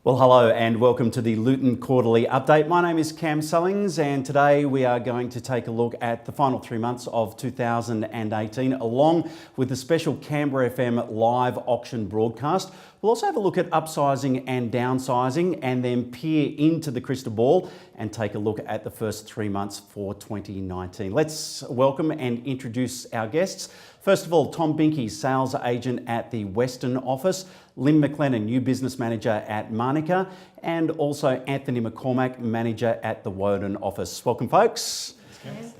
Well, hello and welcome to the Luton Quarterly Update. My name is Cam Sellings and today we are going to take a look at the final 3 months of 2018 along with the special Canberra FM live auction broadcast. We'll also have a look at upsizing and downsizing and then peer into the crystal ball and take a look at the first 3 months for 2019. Let's welcome and introduce our guests. First of all, Tom Binkie, Sales Agent at the Western Office, Lynn McLennan, New Business Manager at Manuka, and also Anthony McCormack, Manager at the Woden Office. Welcome, folks.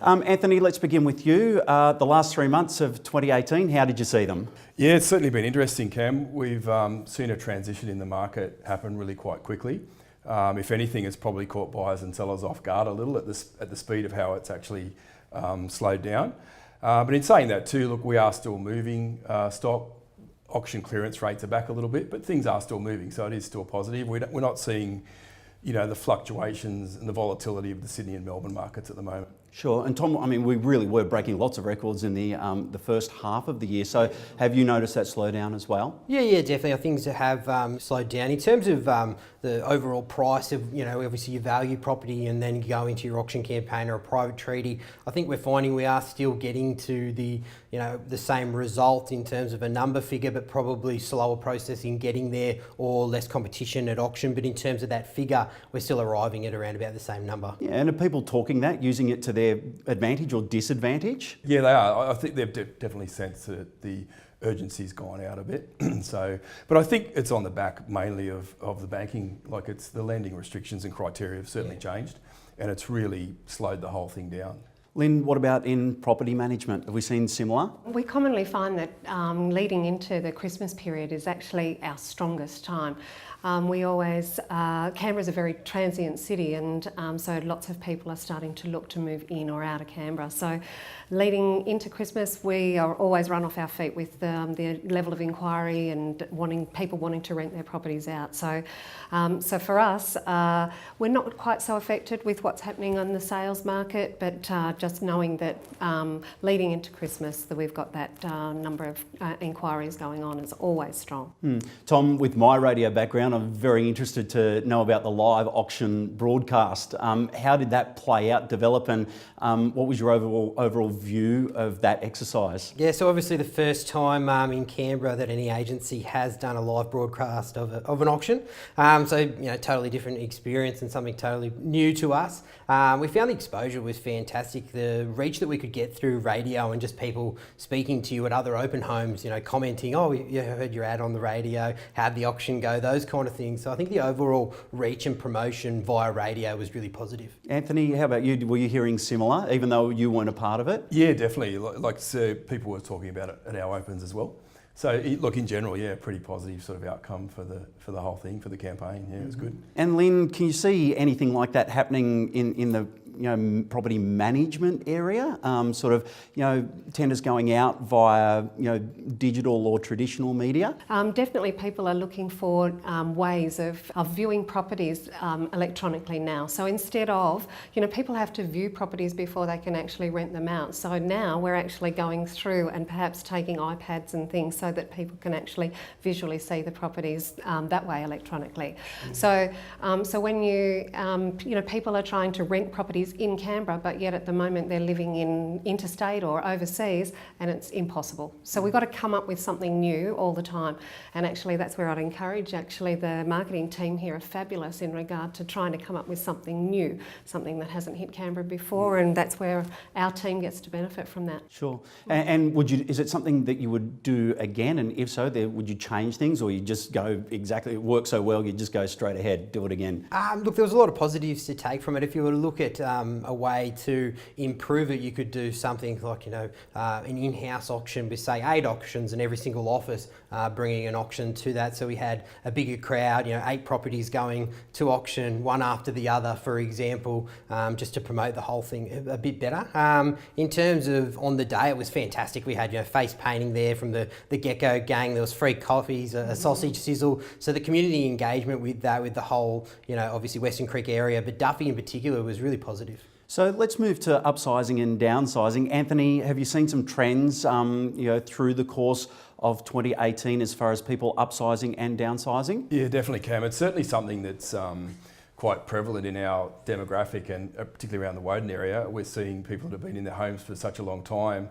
Anthony, let's begin with you. The last 3 months of 2018, how did you see them? Yeah, it's certainly been interesting, Cam. We've seen a transition in the market happen really quite quickly. If anything, it's probably caught buyers and sellers off guard a little at the speed of how it's actually slowed down. But in saying that too, look, we are still moving stock. Auction clearance rates are back a little bit, but things are still moving, so it is still positive. We're not seeing, the fluctuations and the volatility of the Sydney and Melbourne markets at the moment. Sure, and Tom, I mean, we really were breaking lots of records in the first half of the year. So, have you noticed that slowdown as well? Yeah, definitely. Things have slowed down in terms of the overall price of, obviously your value property, and then go into your auction campaign or a private treaty. I think we're finding we are still getting to the same result in terms of a number figure, but probably slower processing getting there or less competition at auction. But in terms of that figure, we're still arriving at around about the same number. Yeah, and are people talking that, using it to their advantage or disadvantage? Yeah, they are. I think they've definitely sensed that the urgency's gone out a bit. But I think it's on the back mainly of the banking, like it's the lending restrictions and criteria have certainly changed, and it's really slowed the whole thing down. Lynn, what about in property management? Have we seen similar? We commonly find that leading into the Christmas period is actually our strongest time. Canberra's a very transient city, and so lots of people are starting to look to move in or out of Canberra. So leading into Christmas, we are always run off our feet with the level of inquiry and people wanting to rent their properties out. So for us, we're not quite so affected with what's happening on the sales market, but just knowing that leading into Christmas that we've got that number of inquiries going on is always strong. Tom, with my radio background, I'm very interested to know about the live auction broadcast. How did that play out, develop, and what was your overall view of that exercise? Yeah, so obviously the first time in Canberra that any agency has done a live broadcast of an auction. Totally different experience and something totally new to us. We found the exposure was fantastic. The reach that we could get through radio and just people speaking to you at other open homes, commenting, "Oh, we heard your ad on the radio, how'd the auction go?" Those kind of things. So I think the overall reach and promotion via radio was really positive. Anthony, how about you? Were you hearing similar, even though you weren't a part of it? Yeah, definitely. People were talking about it at our opens as well. So look, in general, pretty positive sort of outcome for the whole thing, for the campaign. Yeah, it was good. And Lynn, can you see anything like that happening in the property management area? Tenders going out via digital or traditional media? Definitely, people are looking for ways of viewing properties electronically now. So instead of, people have to view properties before they can actually rent them out. So now we're actually going through and perhaps taking iPads and things so that people can actually visually see the properties that way electronically. So when people are trying to rent properties in Canberra, but yet at the moment they're living in interstate or overseas, and it's impossible. So we've got to come up with something new all the time, and actually that's where I'd encourage the marketing team here are fabulous in regard to trying to come up with something new, something that hasn't hit Canberra before, and that's where our team gets to benefit from that. Sure. And is it something that you would do again, and if so, would you change things, or you just go exactly, it works so well, you just go straight ahead, do it again? Look, there was a lot of positives to take from it. If you were to look at a way to improve it, you could do something like an in-house auction with say 8 auctions, and every single office bringing an auction to that. So we had a bigger crowd, 8 properties going to auction, one after the other, for example, just to promote the whole thing a bit better. In terms of on the day, it was fantastic. We had face painting there from the Gecko gang. There was free coffees, a sausage sizzle. So the community engagement with that, with the whole, obviously Western Creek area, but Duffy in particular, was really positive. So let's move to upsizing and downsizing. Anthony, have you seen some trends through the course of 2018 as far as people upsizing and downsizing? Yeah, definitely, Cam. It's certainly something that's quite prevalent in our demographic, and particularly around the Woden area. We're seeing people that have been in their homes for such a long time.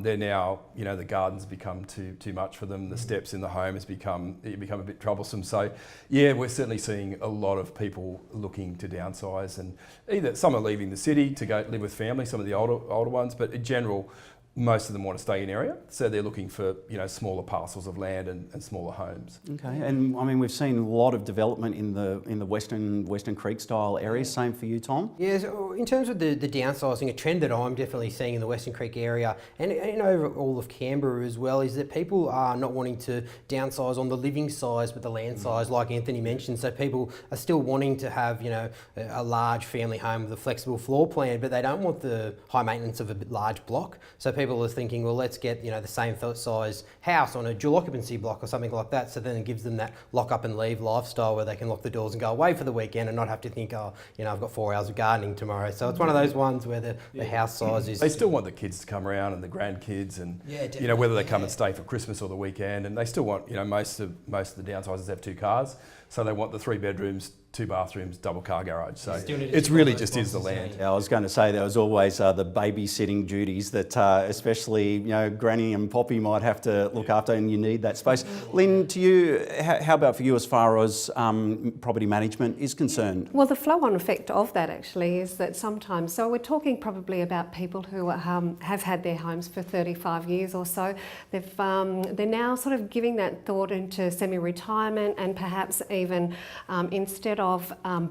They're now, the garden's become too much for them. The steps in the home has become a bit troublesome. So, yeah, we're certainly seeing a lot of people looking to downsize, and either some are leaving the city to go live with family, some of the older ones, but in general, most of them want to stay in area, so they're looking for smaller parcels of land and smaller homes. Okay, and I mean we've seen a lot of development in the Western Creek style areas. Same for you, Tom? Yeah, so in terms of the downsizing, a trend that I'm definitely seeing in the Western Creek area and over all of Canberra as well is that people are not wanting to downsize on the living size but the land size, like Anthony mentioned. So people are still wanting to have a large family home with a flexible floor plan, but they don't want the high maintenance of a large block. So people are thinking, well, let's get the same size house on a dual occupancy block or something like that. So then it gives them that lock up and leave lifestyle where they can lock the doors and go away for the weekend and not have to think, I've got 4 hours of gardening tomorrow. So it's one of those ones where the house size is. They still want the kids to come around and the grandkids, and whether they come and stay for Christmas or the weekend, and they still want most of the downsizers have 2 cars, so they want the 3 bedrooms, 2 bathrooms, double car garage. So it's really just is the land. Yeah, I was going to say there was always the babysitting duties that especially Granny and Poppy might have to look after, and you need that space. Lynn, to you, how about for you as far as property management is concerned? Well, the flow-on effect of that actually is that sometimes, so we're talking probably about people who have had their homes for 35 years or so. They're now sort of giving that thought into semi-retirement, and perhaps even instead of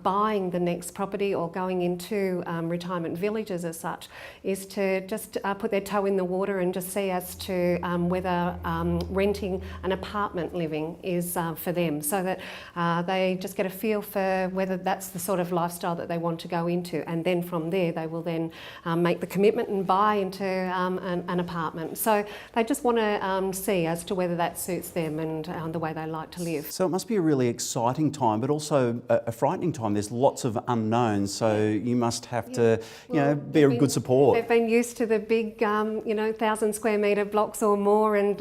buying the next property or going into retirement villages as such, is to just put their toe in the water and just see as to whether renting an apartment living is for them, so that they just get a feel for whether that's the sort of lifestyle that they want to go into, and then from there they will then make the commitment and buy into an apartment. So they just want to see as to whether that suits them and the way they like to live. So it must be a really exciting time, but also a frightening time. There's lots of unknowns, so you must have to, be a good support. They've been used to the big, 1,000 square metre blocks or more, and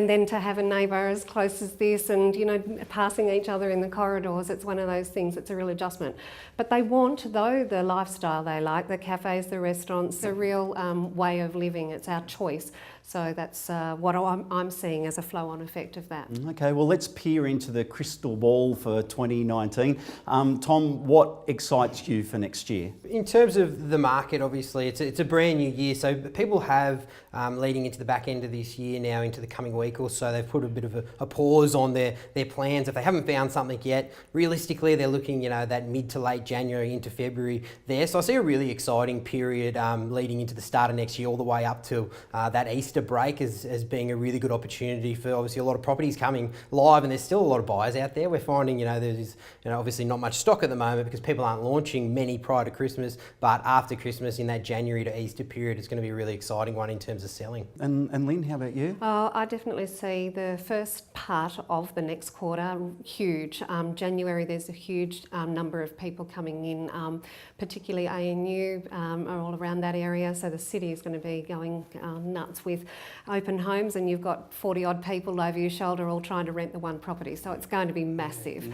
then to have a neighbour as close as this, and passing each other in the corridors. It's one of those things. It's a real adjustment. But they want, though, the lifestyle they like, the cafes, the restaurants, the real way of living. It's our choice. So that's what I'm seeing as a flow-on effect of that. Okay, well, let's peer into the crystal ball for 2019. Tom, what excites you for next year? In terms of the market, obviously, it's a brand new year. So people have, leading into the back end of this year now, into the coming week or so, they've put a bit of a pause on their plans. If they haven't found something yet, realistically, they're looking, that mid to late January into February there. So I see a really exciting period leading into the start of next year, all the way up to that Easter break as being a really good opportunity for obviously a lot of properties coming live, and there's still a lot of buyers out there. We're finding there's obviously not much stock at the moment because people aren't launching many prior to Christmas, but after Christmas in that January to Easter period, it's going to be a really exciting one in terms of selling. And Lynn, how about you? I definitely see the first part of the next quarter huge. January, there's a huge number of people coming in, particularly ANU are all around that area, so the city is going to be going nuts with open homes, and you've got 40 odd people over your shoulder all trying to rent the one property, so it's going to be massive.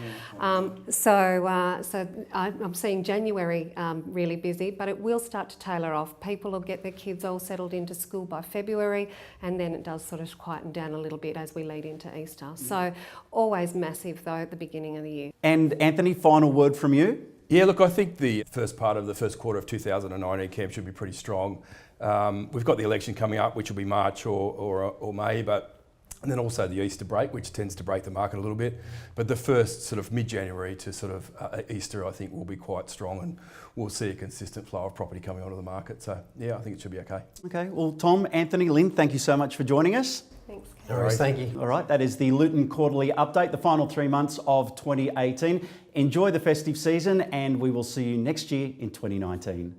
So I'm seeing January really busy, but it will start to tailor off. People will get their kids all settled into school by February, and then it does sort of quieten down a little bit as we lead into Easter. So always massive though at the beginning of the year. And Anthony, final word from you? Yeah, look, I think the first part of the first quarter of 2019 camp should be pretty strong. We've got the election coming up, which will be March or May, and then also the Easter break, which tends to break the market a little bit. But the first sort of mid-January to sort of Easter, I think, will be quite strong, and we'll see a consistent flow of property coming onto the market. So, yeah, I think it should be okay. Okay, well, Tom, Anthony, Lynn, thank you so much for joining us. Thanks. No worries, thank you. All right, that is the Luton Quarterly Update, the final 3 months of 2018. Enjoy the festive season, and we will see you next year in 2019.